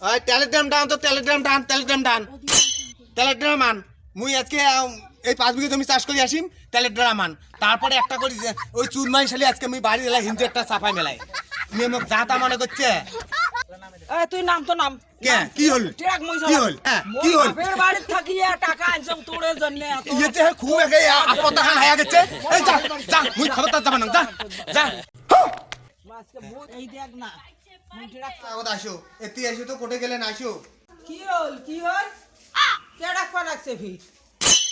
ওই টেলিগ্রাম ডান তো টেলিগ্রাম ডান মুই আজকে এই 5 বিঘা জমি চাষ করে আসিম টেলিগ্রাম আন তারপরে একটা করি ওই চুরমাই শালি আজকে আমি বাড়ি এলা হিঞ্জেরটা সাফাই মেলাই তুমি মোক যা তা মনে করছে তুই নাম তো নাম কে কি হল ট্রাক মই কি হল হ্যাঁ কি হল বাপের বাড়ি থাকিয়া টাকা আনছম তোরে জন্য ইয়েতে খুব একে আপত্তা খান হায়া গেছে এই যা যা মুই খবরদার যাব না যা আজকে বহুত এই দেখ না মই ট্রাক আগত আসো এতি আসো তো কোটে গেলেন আসো কি হল ট্রাক পা রাখছে ফির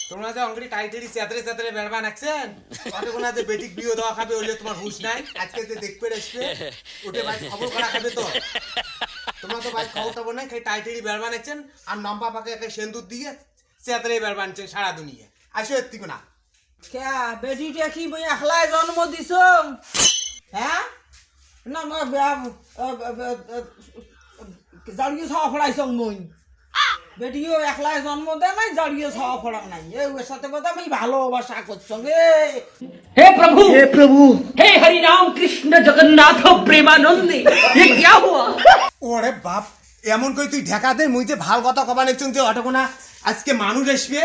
তোমরা যে অঙ্গড়ি টাইটেরি চেতরে বেরবা নাকছেন কতগুনা যে বেটিক বিয়ে দেওয়া খাবে ওইলে তোমার হুঁশ নাই আজকে যে দেখবে আসবে ওটে ভাই খবর করা খাবে তো তোমরা তো ভাই খবর টবর নাই খাই টাইটেরি বেরবা নাকছেন আর নম্পা পাকে একটা সেন্দুর দিয়ে চেতরে বেরবা নাকছেন সারা দুনিয়া আসো এত্তিকো না কে বেটিটা কি মই একলাই জন্ম দিছম হ্যাঁ না মই জাড়িয়ে খাওয়া ফড়াইছম মই বেটিও একলাই জন্ম দেয় নাই জাড়িয়ে খাওয়া ফড়া নাই এর সাথে কথা আমি ভালোবাসা করছম हे प्रभु हे हरि राम कृष्ण जगन्नाथ प्रेमानंदे ये क्या हुआ ওরে বাপ এমন করে তুই ঢাকা দে মুই যে ভাল কথা কবা নাকছন যে অটকোনা আজকে মানুষ আসবে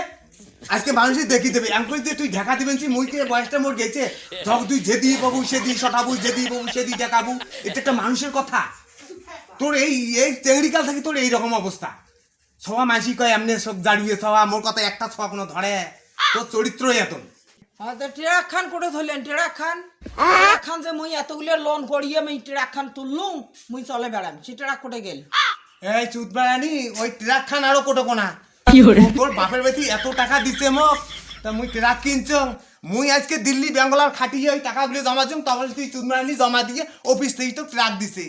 আজকে মানুষই দেখি দেবে এমন করে যে তুই ঢাকা দিবেন যে মুই কে বয়সটা মোর গেছে যখন তুই যেদি বাবু সেদি সটাবু যেদি বাবু সেদি ঢাকাবু এটা একটা মানুষের কথা তোর এই চেংড়িকাল থেকে তোর এই রকম অবস্থা সবা মাসি কয় এমনি সব জাড়িয়ে সবা মোর কথা একটা সবা কোনো ধরে তোর চরিত্রই এত ট্রাক খান করে ধরলেন ট্রাক খান যে মুই এতগুলো লোন করিয়ে আমি ট্রাক খান তুললুম মুই চলে বেড়াম সে ট্রাক কোটে গেল এই চুতবাড়ানি ওই ট্রাক খান আরো কোটকোনা তোর বাপের বেটি এত টাকা দিছে মোক তা মুই ট্রাক কিনছ মুই আজকে দিল্লি বেঙ্গলার খাটিয়ে ওই টাকাগুলো জমা দিম তখন তুই চুতবাড়ানি জমা দিয়ে অফিস থেকে তো ট্রাক দিছে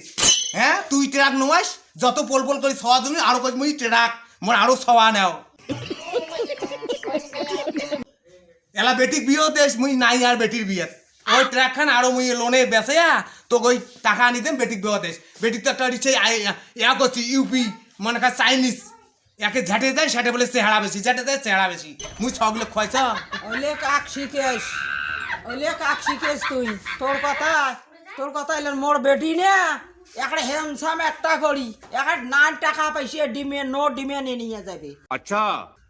হ্যাঁ তুই ট্রাক নোয়াস যত পোল করে সওয়া তুমি আরো কই মুই ট্রাক মোর আরো সওয়া নাও এলা বেটিক বিয়েও দেশ মুই নাই আর বেটির বিয়ে ওই ট্রাক খান আরো মুই লোনে বেসে তো ওই টাকা আনি দেন বেটিক বিয়ে দেশ বেটিক তো একটা দিচ্ছে ইয়া করছি ইউপি মনে কর চাইনিজ একে ঝাঁটে যায় সেটা বলে চেহারা বেশি ঝাঁটে যায় চেহারা বেশি মুই ছগুলো খোয়াইছ ওলে কাক শিখেস তুই তোর কথা এলেন মোর বেটি না একটা হ্যান্ডসাম একটা করি একটা 9 টাকা পাইছে ডিমে নিয়ে যাবে अच्छा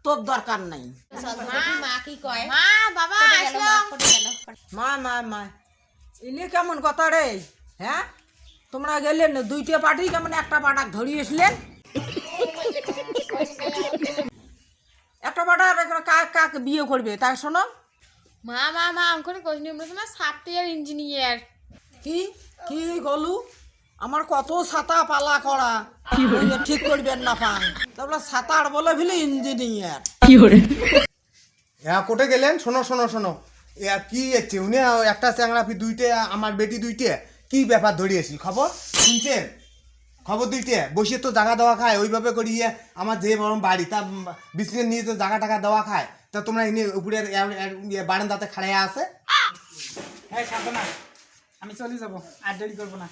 তোর দরকার নাই মা কি কয় মা বাবা মা ইলে কেমন কথা রে হ্যাঁ তোমরা গেলেন দুইটা পার্টি কেমন একটা পাটাক ধরিয়েছিলেন একটা পাটার কাক বিয়ে করবে তাই শোনো মা অঙ্কনে কোচিং আমরা সফটওয়্যার ইঞ্জিনিয়ার কি গলু আমার কত ছাতা পালা করা ঠিক করবেন না পান তারপরে ছাতার বলে ফেলে ইঞ্জিনিয়ার কোটে গেলেন শোনো কি এসছে উনি একটা চ্যাংড়া দুইটে আমার বেটি দুইটে কি ব্যাপার ধরিয়েছি খবর শুনছেন খবর দুইটে বসে তো জায়গা দেওয়া খায় ওইভাবে করিয়ে আমার যে বরং বাড়ি তা বিছনে নিয়ে তো জায়গা টাকা দেওয়া খায় তা তোমরা এনে উপরে বারান্দাতে খাড়াইয়া আছে হ্যাঁ খাবো না আমি চলে যাবো আর দেরি করবো না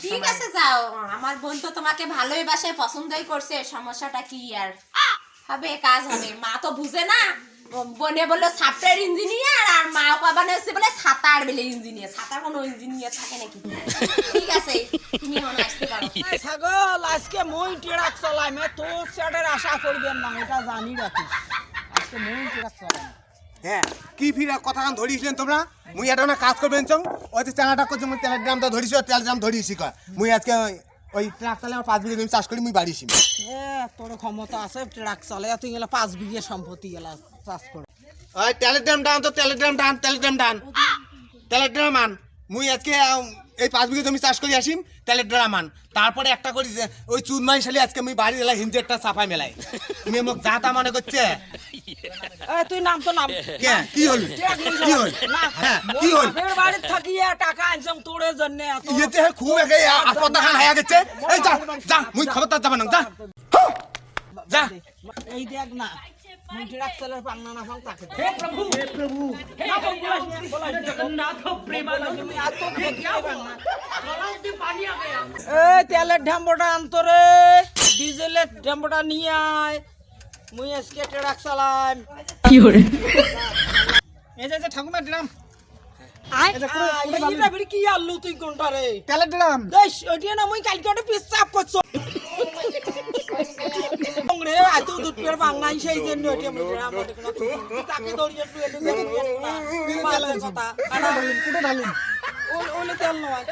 ঠিক আছে যাও আমার বোন তো তোমাকে ভালোই বাসে পছন্দই করছে সমস্যাটা কি আর হবে কাজ হবে মা তো বুঝে না বনে বললো সফটওয়্যার ইঞ্জিনিয়ার আর মা বাবানে হচ্ছে বলে ছাতার বেলে ইঞ্জিনিয়ার ছাতার কোনো ইঞ্জিনিয়ার থাকে নাকি ঠিক আছে তুমি এখন আসতে পারো ছাগল আজকে মই ট্রাক চালাই মে তোর চ্যাটের আশা করবেন না এটা জানি রাখিস আজকে মই ট্রাক চালাই হ্যাঁ কি ফিরা কথা কান ধরিয়েছিলেন তোমরা মুই এটা না কাজ করবেন চং ওই যে চানাটা করছো মুই টেলিগ্রামটা ধরিয়েছি টেলিগ্রাম ধরিয়েছি কয় মুই আজকে ওই ট্রাক চালে আমার 5 বিঘা জমি চাষ করি মুই বাড়িছি তোর ক্ষমতা আছে ট্রাক চালাই তুই গেলে 5 বিঘা সম্পত্তি গেলা চাষ করে ওই টেলিগ্রাম ডান তো টেলিগ্রাম আন মুই আজকে এই 5 বিঘা জমি চাষ করি আসিম টেলিগ্রাম আন তারপরে একটা করি যে ওই চুরমাই শালি আজকে মুই বাড়ি এলা হিঞ্জেরটা সাফাই মেলাই তুমি মোক যা তা মনে করছে তুই নাম তো নাম কে কি হল হ্যাঁ কি হল বাপের বাড়ি থাকিয়া টাকা আনছম তোরে জন্য ইয়েতে খুব একে আপত্তা খান হায়া গেছে এই যা মুই খবরদার যাব না যা এই দেখ না মুই ট্রাক চালার পাংনা না পাং তাকে हे प्रभु हे हरि राम कृष्ण जगन्नाथ प्रेमानंदे ये क्या हुआ गलाव में पानी आ गया এই তেলের ঢাম্বটা আনতরে ডিজেলের ঢাম্বটা নিয়ে আয় মুই আজকে ট্রাক চালাম এই যে ঠাকুমা ড্রাম এটা বিড়ি কি আলু তুই কোনটা রে তেলের ড্রাম দেশ ওইটা না মুই কালকে পিস চাপ করছো দুধ পেয়ে বাংলাই সেই জন্য ওইটা মুখে আমার দেখো না তুই তাকে দড়িয়ে তুই এনে দেখি কথা কুটে ঢালিন ওলে তেল নয়